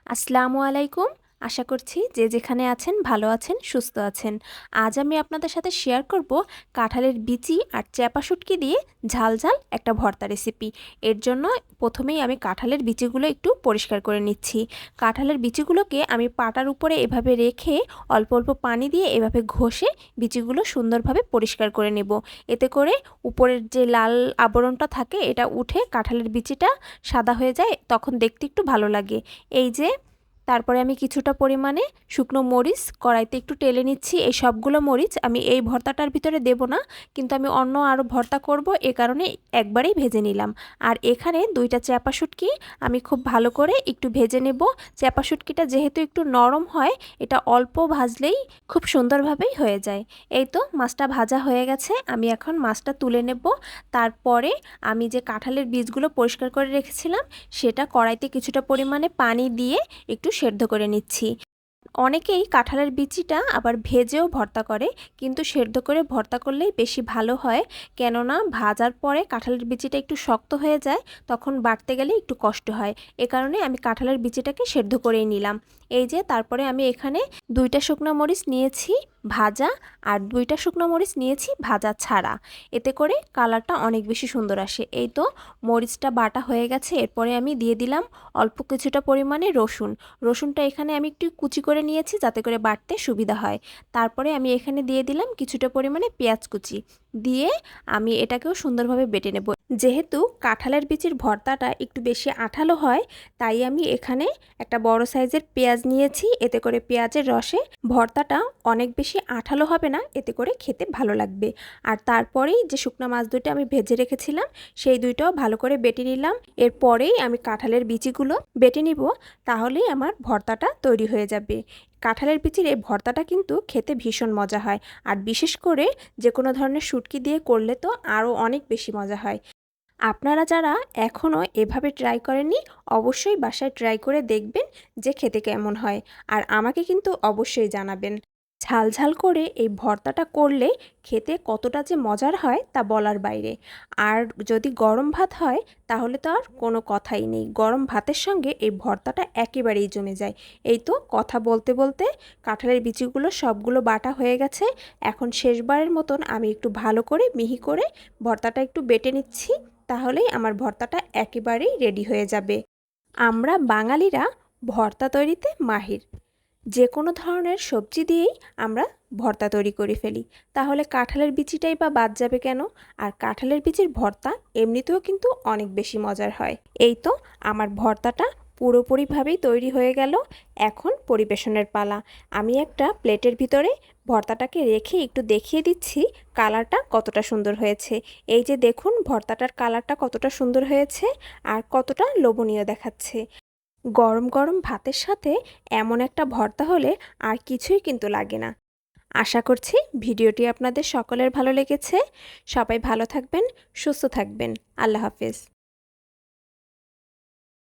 আসসালামু আলাইকুম। আশা করছি যে যেখানে আছেন ভালো আছেন, সুস্থ আছেন। আজ আমি আপনাদের সাথে শেয়ার করব কাঁঠালের বিচি আর চ্যাপা শুটকি দিয়ে ঝাল ঝাল একটা ভর্তা রেসিপি। এর জন্য প্রথমেই আমি কাঁঠালের বিচিগুলো একটু পরিষ্কার করে নিচ্ছি। কাঁঠালের বিচিগুলোকে আমি পাটার উপরে এভাবে রেখে অল্প অল্প পানি দিয়ে এভাবে ঘষে বিচিগুলো সুন্দরভাবে পরিষ্কার করে নেব। এতে করে উপরের যে লাল আবরণটা থাকে এটা উঠে কাঁঠালের বিচিটা সাদা হয়ে যায়, তখন দেখতে একটু ভালো লাগে। এই যে তারপরে আমি কিছুটা পরিমাণে শুকনো মরিচ কড়াইতে একটু টেলে নিচ্ছি। এই সবগুলো মরিচ আমি এই ভর্তাটার ভিতরে দেব না, কিন্তু আমি অন্য আরও ভর্তা করব, এ কারণে একবারেই ভেজে নিলাম। আর এখানে দুইটা চ্যাপা শুটকি আমি খুব ভালো করে একটু ভেজে নেব। চ্যাপা শুটকিটা যেহেতু একটু নরম হয়, এটা অল্প ভাজলেই খুব সুন্দরভাবেই হয়ে যায়। এই তো মাছটা ভাজা হয়ে গেছে, আমি এখন মাছটা তুলে নেব। তারপরে আমি যে কাঁঠালের বীজগুলো পরিষ্কার করে রেখেছিলাম সেটা কড়াইতে কিছুটা পরিমাণে পানি দিয়ে একটু সেদ্ধ করে নিচ্ছি। অনেকেই কাঁঠালের বিচিটা আবার ভেজেও ভর্তা করে, কিন্তু সেদ্ধ করে ভর্তা করলেই বেশি ভালো হয়। কেননা ভাজার পরে কাঁঠালের বিচিটা একটু শক্ত হয়ে যায়, তখন বাটতে গেলে একটু কষ্ট হয়। এ কারণে আমি কাঁঠালের বিচিটাকে সেদ্ধ করেই নিলাম। এই যে তারপরে আমি এখানে দুইটা শুকনো মরিচ নিয়েছি ভাজা, আর দুইটা শুকনো মরিচ নিয়েছি ভাজা ছাড়া। এতে করে কালারটা অনেক বেশি সুন্দর আসে। এই তো মরিচটা বাটা হয়ে গেছে। এরপরে আমি দিয়ে দিলাম অল্প কিছুটা পরিমাণে রসুন। রসুনটা এখানে আমি একটু কুচি করে নিয়েছি যাতে করে বাটতে সুবিধা হয়। তারপরে আমি এখানে দিয়ে দিলাম কিছুটা পরিমাণে পেঁয়াজ কুচি দিয়ে আমি এটাকেও সুন্দরভাবে বেটে নেব। যেহেতু কাঁঠালের বিচির ভর্তাটা একটু বেশি আঠালো হয়, তাই আমি এখানে একটা বড় সাইজের পেঁয়াজ নিয়েছি। এতে করে পেঁয়াজের রসে ভর্তাটা অনেক বেশি আঠালো হবে না, এতে করে খেতে ভালো লাগবে। আর তারপরেই যে শুকনো মাছ দুটো আমি ভেজে রেখেছিলাম সেই দুইটাও ভালো করে বেটে নিলাম। এরপরেই আমি কাঁঠালের বিচিগুলো বেটে নিব, তাহলেই আমার ভর্তাটা তৈরি হয়ে যাবে। কাঁঠালের বিচির এই ভর্তাটা কিন্তু খেতে ভীষণ মজা হয়, আর বিশেষ করে যে কোনো ধরনের শুটকি দিয়ে করলে তো আরও অনেক বেশি মজা হয়। আপনারা যারা এখনও এভাবে ট্রাই করেননি, অবশ্যই বাসায় ট্রাই করে দেখবেন যে খেতে কেমন হয়, আর আমাকে কিন্তু অবশ্যই জানাবেন। ঝাল ঝাল করে এই ভর্তাটা করলে খেতে কতটা যে মজার হয় তা বলার বাইরে। আর যদি গরম ভাত হয় তাহলে তো আর কোনো কথাই নেই, গরম ভাতের সঙ্গে এই ভর্তাটা একেবারেই জমে যায়। এই তো কথা বলতে বলতে কাঁঠালের বিচিগুলো সবগুলো বাটা হয়ে গেছে। এখন শেষবারের মতন আমি একটু ভালো করে মিহি করে ভর্তাটা একটু বেটে নিচ্ছি, তাহলেই আমার ভর্তাটা একেবারেই রেডি হয়ে যাবে। আমরা বাঙালিরা ভর্তা তৈরিতে মাহির। যে কোনো ধরনের সবজি দিয়েই আমরা ভর্তা তৈরি করে ফেলি, তাহলে কাঁঠালের বিচিটাই বা বাদ যাবে কেন? আর কাঁঠালের বিচির ভর্তা এমনিতেও কিন্তু অনেক বেশি মজার হয়। এই তো আমার ভর্তাটা পুরোপুরিভাবেই তৈরি হয়ে গেল। এখন পরিবেশনের পালা। আমি একটা প্লেটের ভিতরে ভর্তাটাকে রেখে একটু দেখিয়ে দিচ্ছি কালারটা কতটা সুন্দর হয়েছে। এই যে দেখুন ভর্তাটার কালারটা কতটা সুন্দর হয়েছে আর কতটা লোভনীয় দেখাচ্ছে। গরম গরম ভাতের সাথে এমন একটা ভর্তা হলে আর কিছুই কিন্তু লাগে না। আশা করছি ভিডিওটি আপনাদের সকলের ভালো লেগেছে। সবাই ভালো থাকবেন, সুস্থ থাকবেন। আল্লাহ হাফেজ।